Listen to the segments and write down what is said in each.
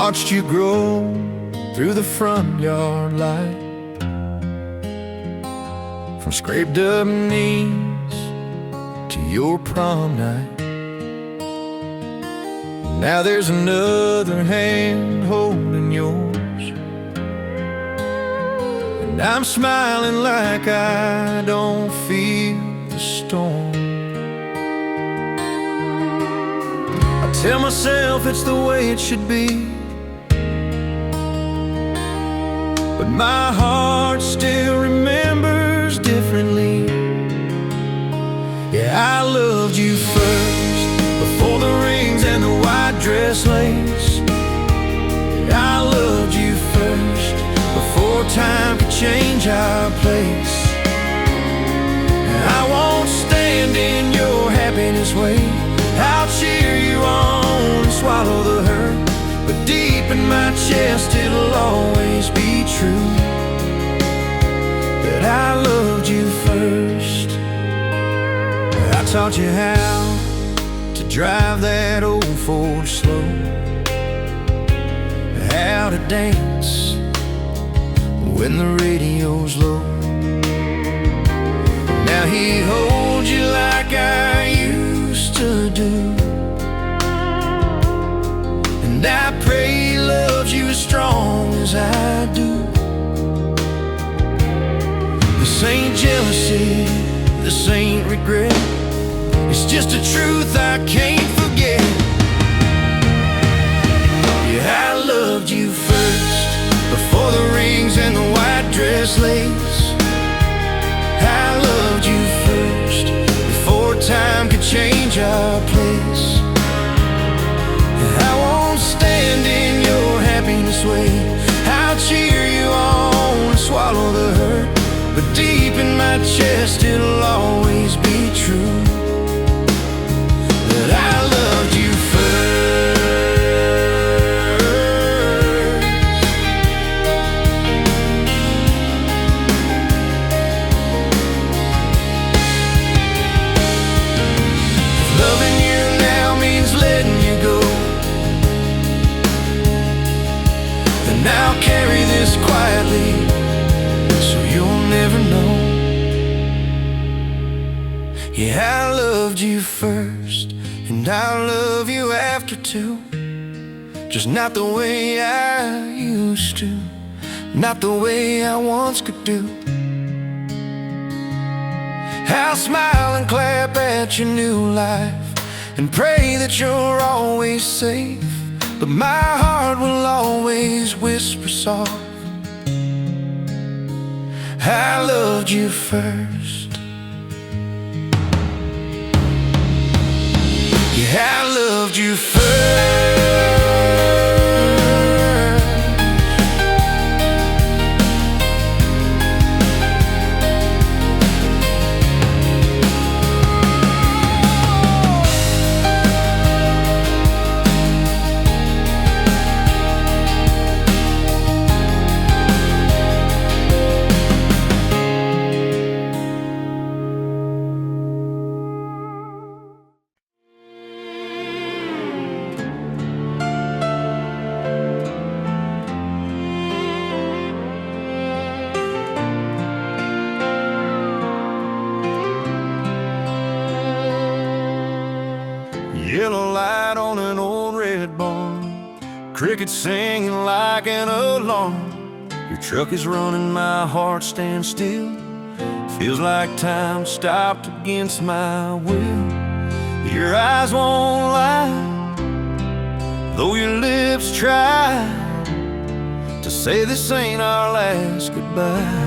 watched you grow through the front yard light, from scraped up knees to your prom night. Now there's another hand holding yours, and I'm smiling like I don't feel the storm. I tell myself it's the way it should be, but my heart still remembers differently. Yeah, I loved you first, before the rings and the white dress lace. Yeah, I loved you first, before time could change our place. And I won't stand in your happiness way. I'll cheer you on and swallow the hurt, but deep in my chest it'll always be true that I loved you first. I taught you how to drive that old Ford slow, how to dance when the radio's low. Now he holds you like I used to do, and I pray he loves you as strong as I do. This ain't jealousy, this ain't regret, it's just a truth I can't forget. Yeah, I loved you first, before the rings and the white dress lace. I loved you first, before time could change our place. I won't stand in your happiness way. I'll cheer you on and swallow the hurt, but deep in my chest it'll always be true that I loved you first. Loving you now means letting you go, and I'll carry this quietly so you'll never know. Yeah, I loved you first, and I'll love you after too, just not the way I used to, not the way I once could do. I'll smile and clap at your new life and pray that you're always safe, but my heart will always whisper soft, I loved you first. Yeah, I loved you first. Yellow light on an old red barn, crickets singing like an alarm. Your truck is running, my heart stands still, feels like time stopped against my will. Your eyes won't lie, though your lips try to say this ain't our last goodbye.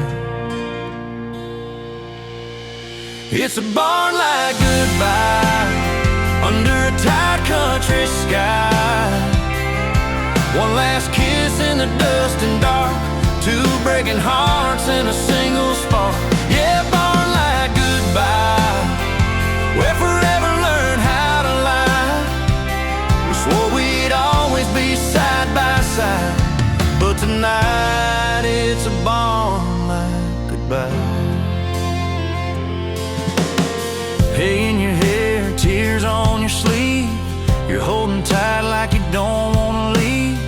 It's a barn-like goodbye under a tight country sky. One last kiss in the dust and dark, two breaking hearts in a single spark. Yeah, barn-like goodbye, we'll forever learn how to lie. We swore we'd always be side by side, but tonight it's a barn-like goodbye. Hay in your hair, tears on your sleeve, you're holding tight like you don't wanna leave.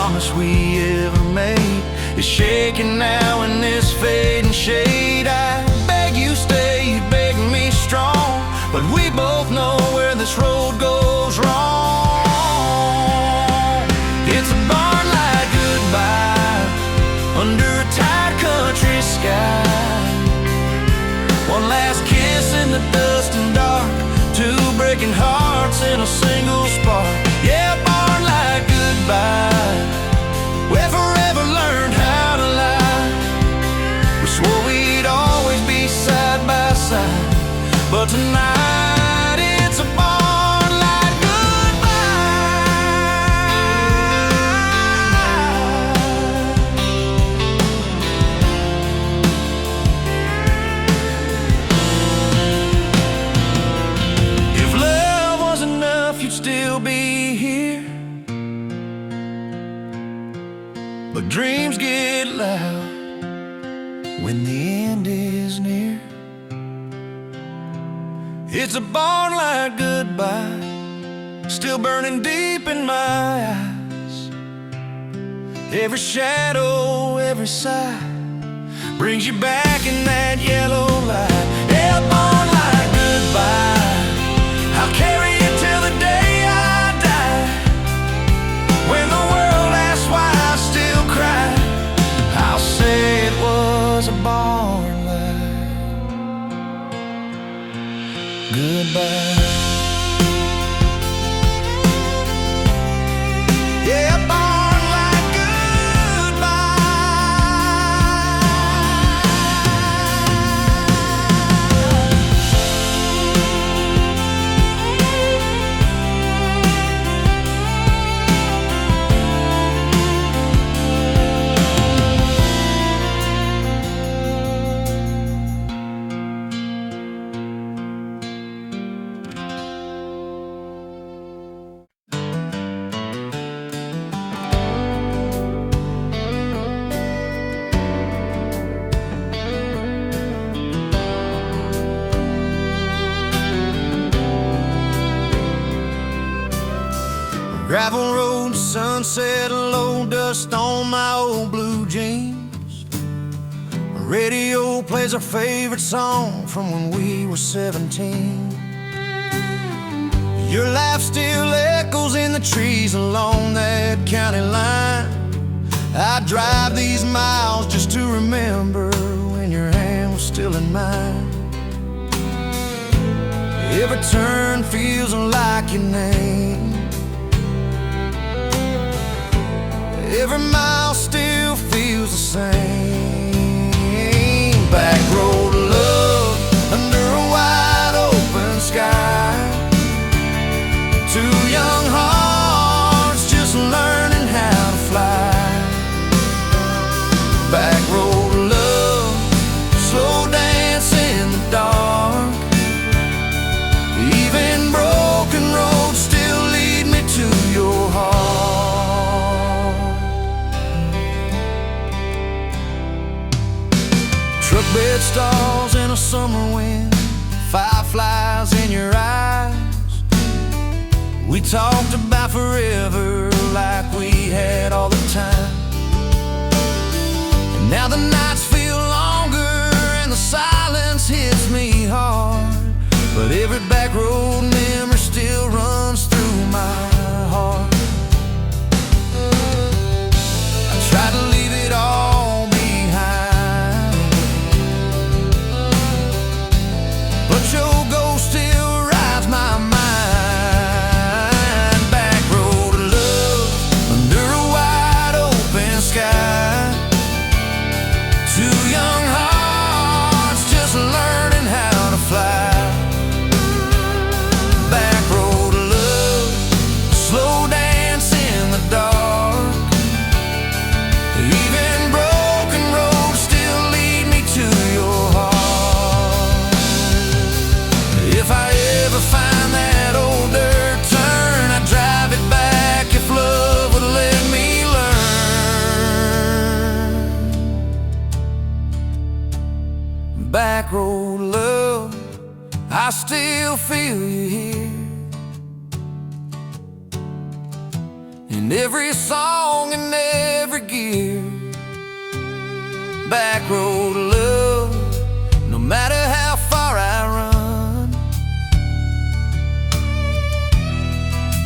promise we ever made is shaking now in this fading shade. I beg you stay, you beg me strong, but we both know where this road goes wrong. It's a barn-like goodbye under a tired country sky. One last kiss in the dust and dark, two breaking hearts in a single spark. Yeah, barn-like goodbye, where forever learned how to lie. We swore we'd always be side by side, but tonight it's a barn-like goodbye. If love was enough, you'd still be here, but dreams get loud when the end is near. It's a barn-like goodbye, still burning deep in my eyes. Every shadow, every sigh brings you back in that yellow light. Yeah, barn-like goodbye, I'll carry you till the day I die. When the world asks why I still cry, I'll say it was a barn-like goodbye. Yeah, barn-like gravel road, sunset, low dust on my old blue jeans. Radio plays our favorite song from when we were 17. Your laugh still echoes in the trees along that county line. I drive these miles just to remember when your hand was still in mine. Every turn feels like your name. Every mile still feels the same. Back road of love under a wide open sky. Two young hearts just learning how to fly. Back road of love, slow dance in the dark. Even broken roads still lead me to your heart. Truck bed stalls in a summer wind, fireflies in your eyes. We talked about forever like we had all the time. And now the nights feel longer and the silence hits me hard. But every back road memory still runs through my heart. I try to leave it all behind, but your ghost still rides my mind. Back road of love under a wide open sky. Two young hearts just learning how to fly. Back road of love, slow dance in the dark. Even broken roads still lead me to your heart. If I ever find that old dirt turn, I'd drive it back if love would let me learn. Back road of love, I still feel you here. And in every song and every gear. Back road to love, no matter how far I run.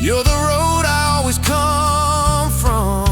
You're the road I always come from.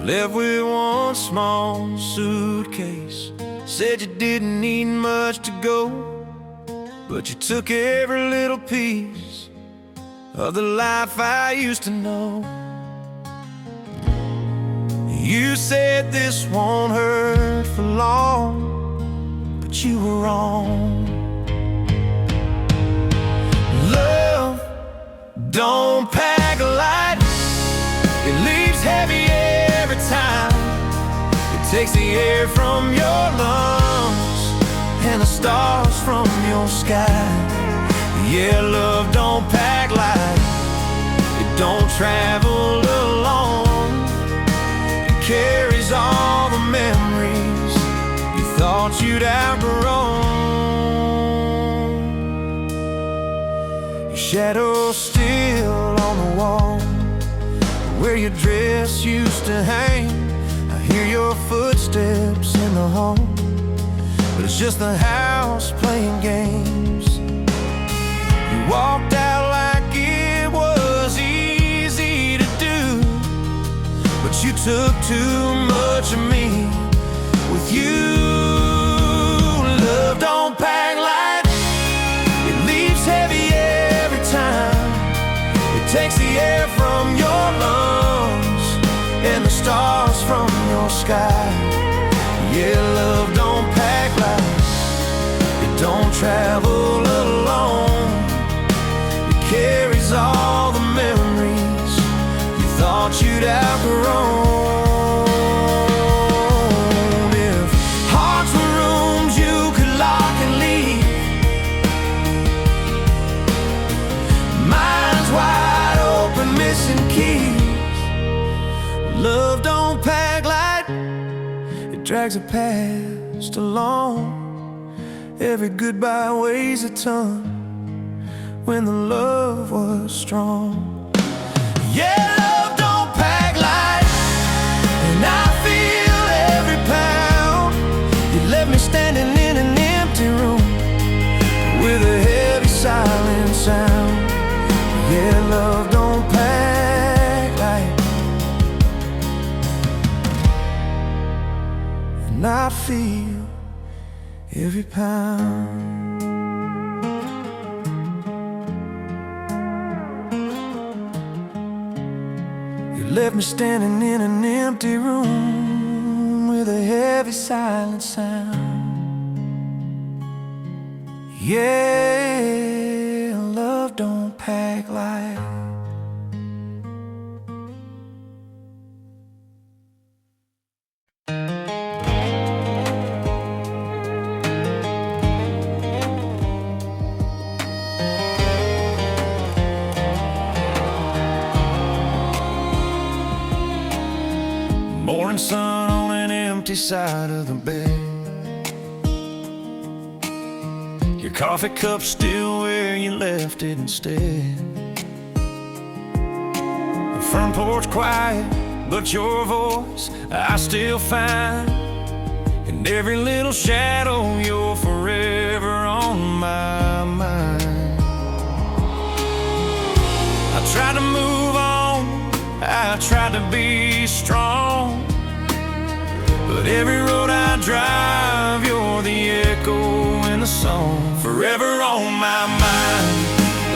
Left with one small suitcase, said you didn't need much to go, but you took every little piece of the life I used to know. You said this won't hurt for long, but you were wrong. Love don't pack light, it leaves heavy every time. It takes the air from your lungs and the stars from your sky. Yeah, love don't pack light, it don't travel alone. It carries all the memories you thought you'd outgrown. Your shadow's still on the wall where your dress used to hang. I hear your footsteps in the hall, but it's just the house playing games. You walked out like it was easy to do, but you took too much of me with you. Love don't pack light, it leaves heavy every time. It takes the air from your lungs and the stars from your sky. Yeah, love don't pack light, it don't travel alone. It carries all the memories you thought you'd outgrown. If hearts were rooms you could lock and leave, minds wide open, missing keys. Love don't pack light, it drags a past along. Every goodbye weighs a ton when the love was strong. Yeah, love don't pack light, and I feel every pound. You left me standing in an empty room with a heavy silent sound. Yeah, love don't pack light, and I feel every pound. You left me standing in an empty room with a heavy silent sound. Yeah, love don't pack light. Morning sun on an empty side of the bed. Your coffee cup still where you left it instead. The front porch quiet, but your voice I still find. In every little shadow you're forever on my mind. I tried to move on, I tried to be strong, but every road I drive, you're the echo in the song. Forever on my mind,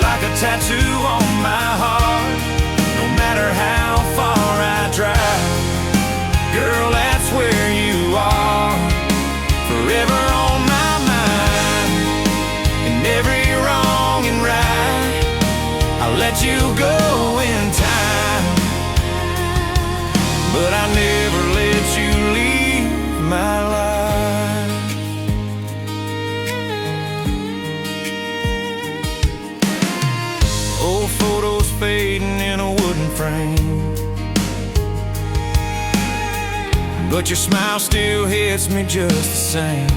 like a tattoo on my heart. No matter how far I drive, girl, that's where you are. Forever on my mind, you'll go in time, but I never let you leave my life. Old photos fading in a wooden frame, but your smile still hits me just the same.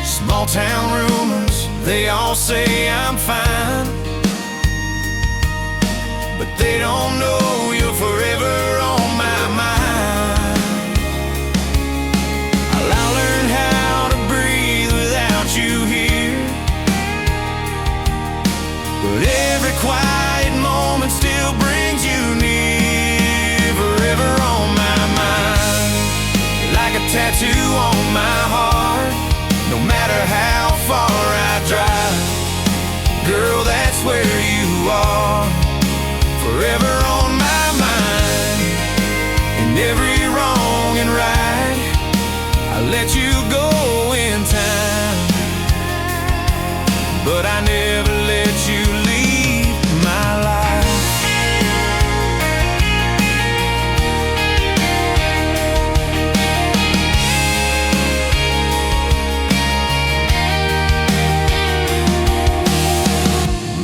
Small town rumors, they all say I'm fine, but they don't know you're forever on my mind. I'll learn how to breathe without you here, but every quiet moment still brings you near. Forever on my mind, like a tattoo on my heart. No matter how far I drive, girl, that's where you are. Forever on my mind, in every wrong and right, I let you go in time, but I never let you leave my life.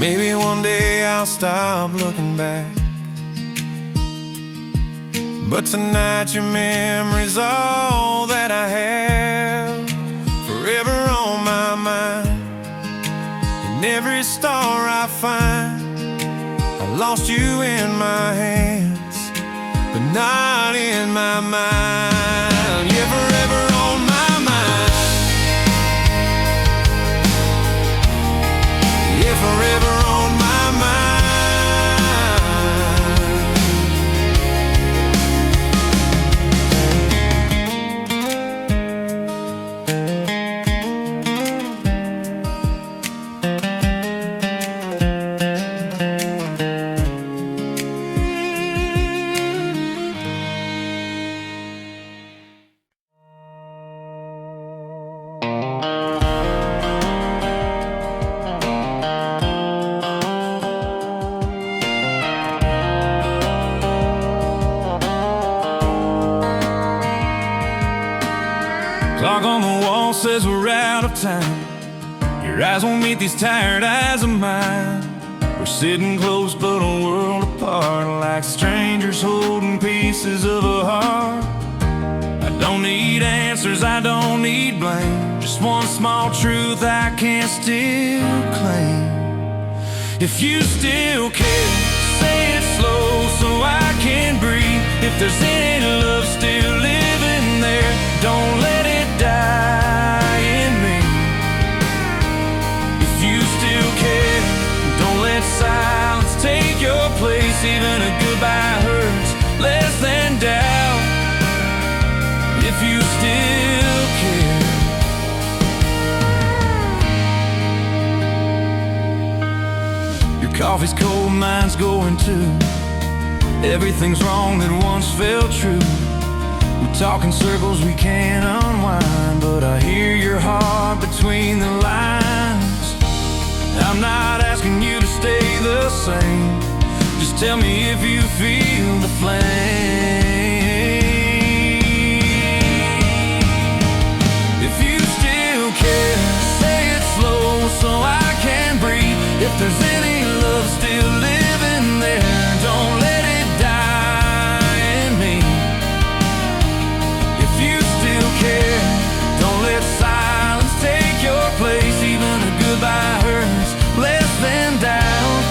Maybe one day I'll stop looking back, but tonight your memory's all that I have. Forever on my mind, in every star I find. I lost you in my hands, but not in my mind. Yeah, forever on my mind. Yeah, forever on my mind. Clock on the wall says we're out of time. Your eyes won't meet these tired eyes of mine. We're sitting close but a world apart, like strangers holding pieces of a heart. I don't need answers, I don't need blame, just one small truth I can still claim. If you still care, say it slow so I can breathe. If there's any love still living there, don't let it die in me. If you still care, don't let silence take your place. Even a goodbye hurts less than doubt. If you still care. Your coffee's cold, mine's going too. Everything's wrong that once felt true. We talk in circles we can't unwind, but I hear your heart between the lines. I'm not asking you to stay the same, just tell me if you feel the flame. If you still care, say it slow so I can breathe. If there's any love still living there, don't let it die in me. If you still care, don't let silence take your place. Even a goodbye hurts less than doubt.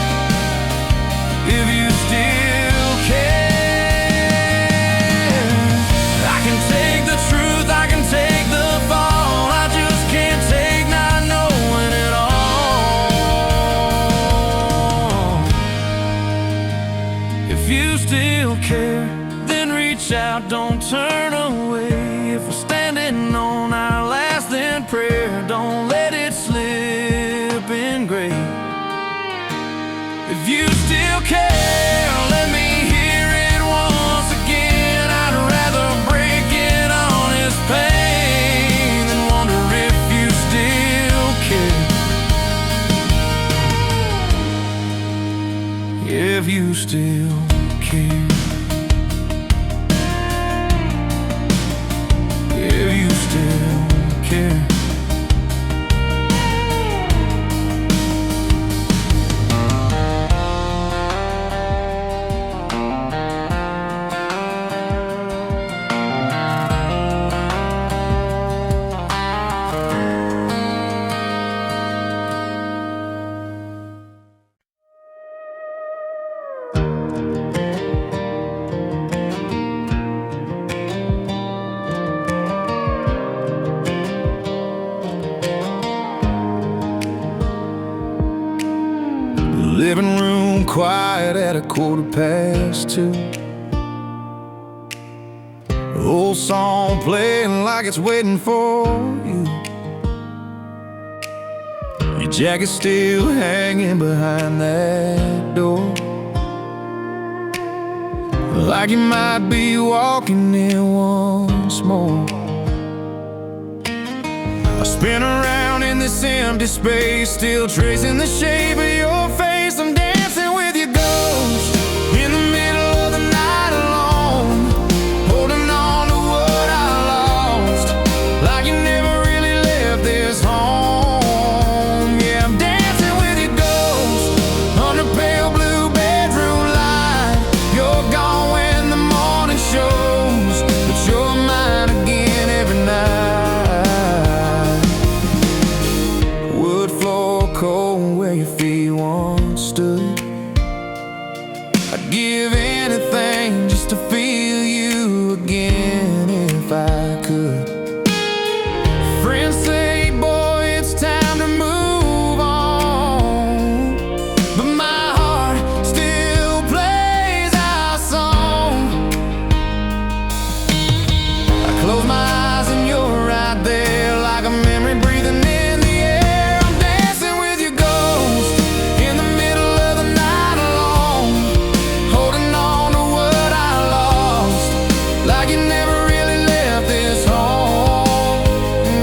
If you still care, I can take the truth, I can take the fall. I just can't take not knowing it all. If you still care, then reach out, don't turn away. If we're standing on our last in prayer, don't let it slip in gray. If you still care, let me hear it once again. I'd rather break in honest pain than wonder if you still care. if you still care. If you still care. Living room quiet at 2:15. Old song playing like it's waiting for you. Your jacket still hanging behind that door, like you might be walking in once more. I spin around in this empty space, still tracing the shape of your face. I'm dancing with your ghost in the middle of the night alone, holding on to what I lost, like you never really left this home. Yeah, I'm dancing with your ghost under pale blue bedroom light. You're gone when the morning shows, but you're mine again every night. Wood floor cold where your feet once stood. I'd give anything just to feel you again if I could. Friends say, boy, it's time to move on, but my heart still plays our song. I close my eyes and you're right there, like a memory breathing in the air. I'm dancing with your ghost in the middle of the night alone, holding on to what I lost, like you never really left this home.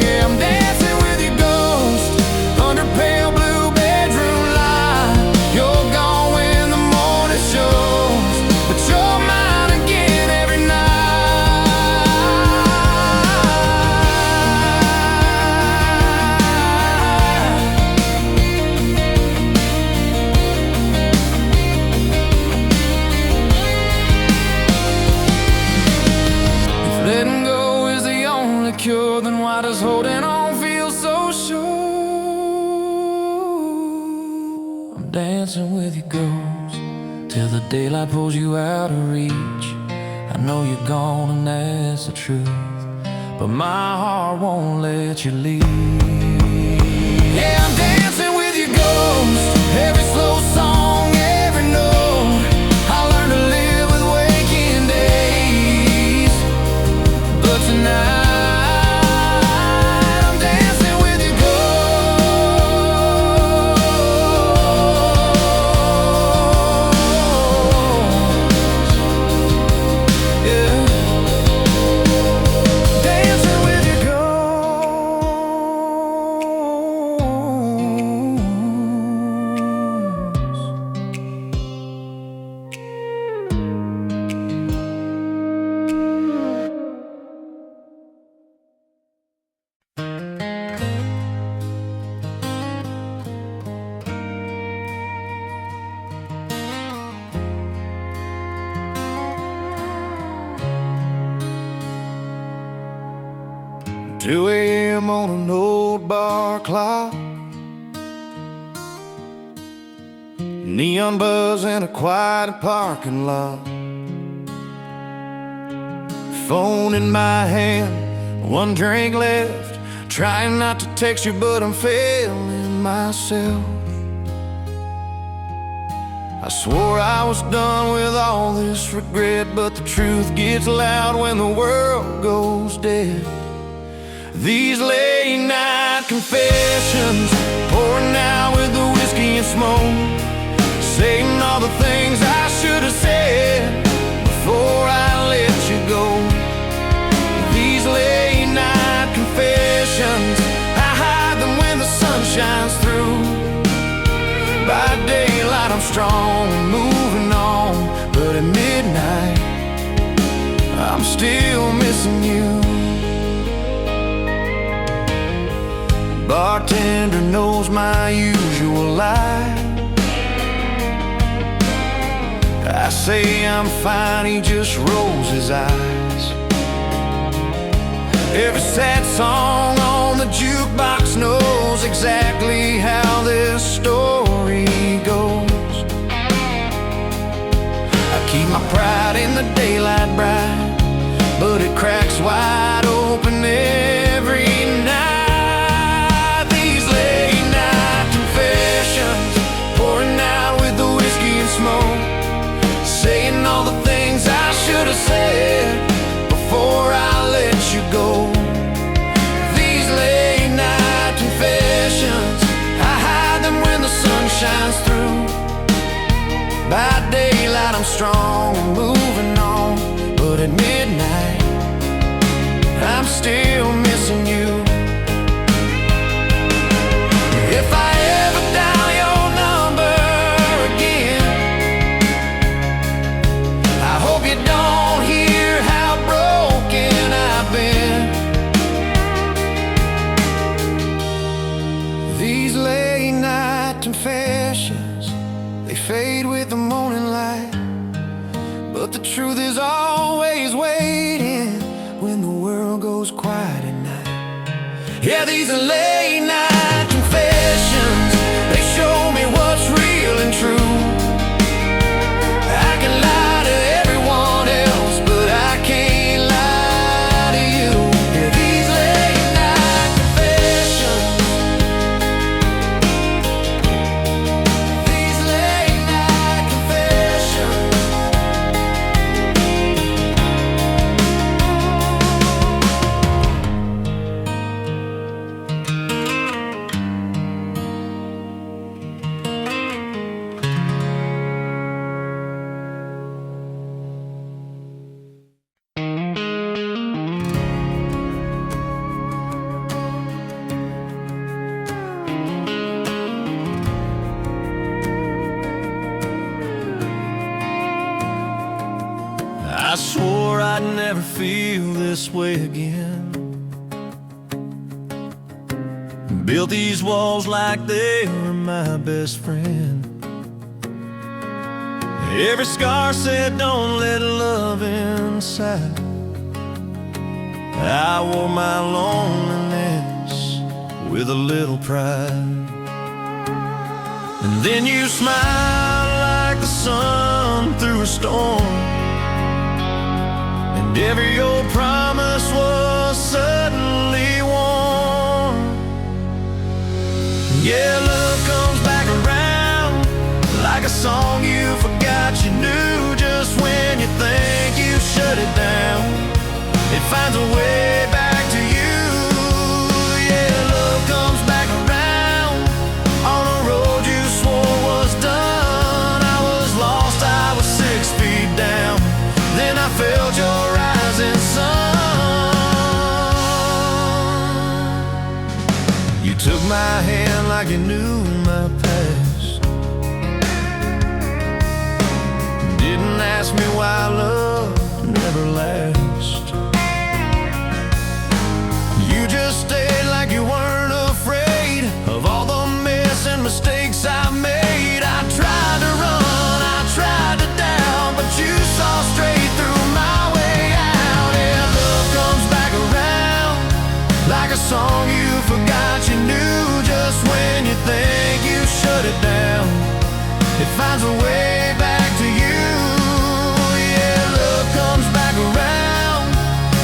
Yeah, I'm dancing with your ghost under pale blue bedroom light. You're gone when the morning shows, but you're mine again every night. If letting go is the only cure, then why does holding on feel so sure? I'm dancing with your ghost till the daylight pulls you out of reach. I know you're gone and that's the truth, but my heart won't let you leave. Yeah, I'm dancing with your ghost, every slow song, every note. I learned to live with waking days, but tonight I'm dancing with your ghost. Yeah, dancing with your ghost. 2 a.m. on an old bar clock, neon buzz in a quiet parking lot. Phone in my hand, one drink left, trying not to text you, but I'm failing myself. I swore I was done with all this regret, but the truth gets loud when the world goes dead. These late night confessions, pouring out with the whiskey and smoke, saying all the things I should have said before I let you go. These late night confessions, I hide them when the sun shines through. By daylight I'm strong and moving on. still missing you. Bartender knows my usual lie. I say I'm fine, he just rolls his eyes. Every sad song on the jukebox knows exactly how this story goes. I keep my pride in the daylight bright, but it cracks wide open every night. These late night confessions, pouring out with the whiskey and smoke, saying all the things I should have said before I let you go. These late night confessions, I hide them when the sun shines through. By daylight I'm strong and moving on, but at midnight I'm still missing you. If I ever dial your number again, I hope you don't hear how broken I've been. These late night confessions, they fade with the morning light, but the truth is always waiting when the world goes quiet at night. Yeah, these are late night confessions, they show me what's real and true. I can lie to everyone else, but I can't lie to you. Yeah, these late night confessions, these late night confessions. I swore I'd never feel this way again. Built these walls like they were my best friend. Every scar said don't let love inside. I wore my loneliness with a little pride. And then you smiled like the sun through a storm, and every old promise was suddenly warm. Yeah, love comes back around like a song you forgot you knew. Just when you think you shut it down, it finds a way back to you. Yeah, love comes back around on a road you swore was done. I was lost, I was 6 feet down, then I felt your rising sun. You took my hand like you knew my past, didn't ask me why love never lasts. You just stayed like you weren't afraid of all the mess and mistakes I made. I tried to run, I tried to doubt, but you saw straight through my way out. Yeah, love comes back around like a song you forgot you knew. Just when you think you shut it down, it finds a way back to you. Yeah, love comes back around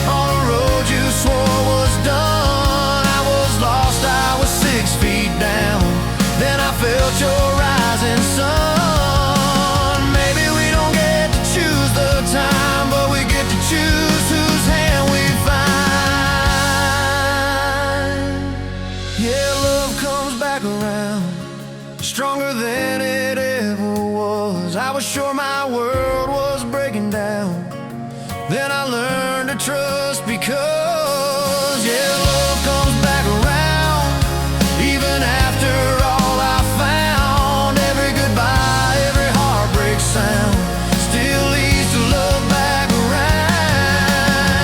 on a road you swore was done. I was lost, I was 6 feet down, then I felt your rising sun. Maybe we don't get to choose the time, but we get to choose whose hand we find. Yeah, love comes back around stronger than it ever was. I was sure my world was breaking down, then I learned to trust because, yeah, love comes back around even after all I found. Every goodbye, every heartbreak sound still leads to love back around.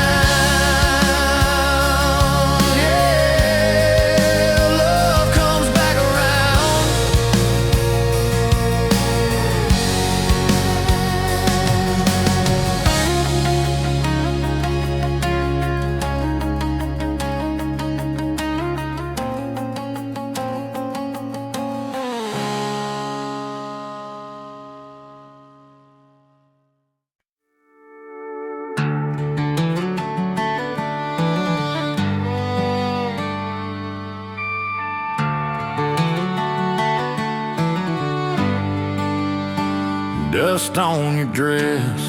Dust on your dress,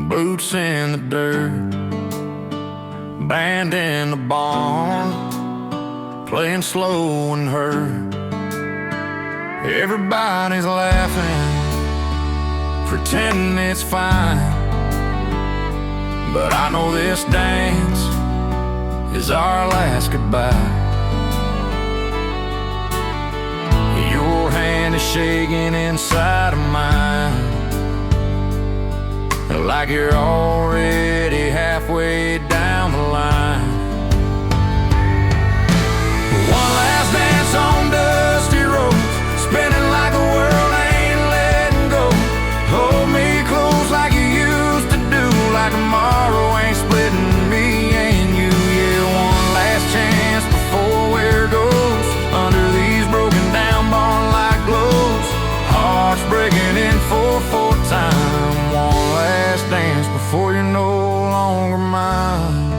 boots in the dirt, band in the barn, playing slow and hurt. Everybody's laughing, pretending it's fine, but I know this dance is our last goodbye. Your hand is shaking inside of mine, like you're already halfway down the line. One last dance on dusty roads, spinning like the world ain't letting go. Hold me close like you used to do, like tomorrow ain't splitting me and you. Yeah, one last chance before we're ghosts, under these broken down barn-like glows. Hearts breaking in 4/4 time. One last dance before you're no longer mine.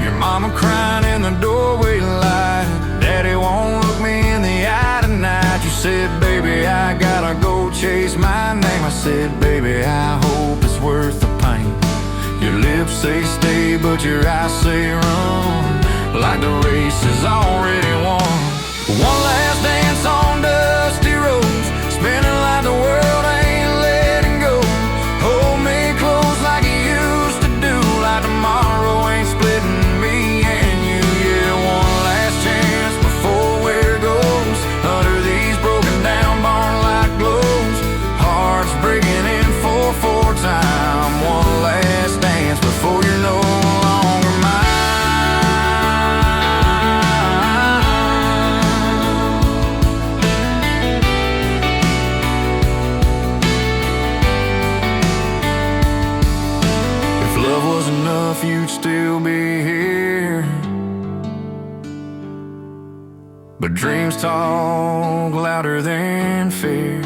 Your mama crying in the doorway light, Daddy won't look me in the eye tonight. You said, baby, I gotta go chase my name. I said, baby, I hope it's worth the pain. Your lips say stay, but your eyes say run, like the race is already won. One last dance on dusty roads, spinning like the world ain't letting go. Hold me close like you used to do, like tomorrow ain't splitting me and you. Yeah, one last chance before we're ghosts, under these broken down barn-like glows. Hearts breaking in 4/4 time. One last dance before you're no longer mine. If love was enough, you'd still be here, but dreams talk louder than fear.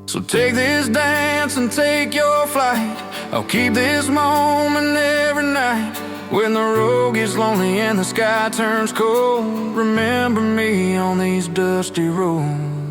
So take this dance and take your flight. I'll keep this moment every night. When the road gets lonely and the sky turns cold, remember me on these dusty roads.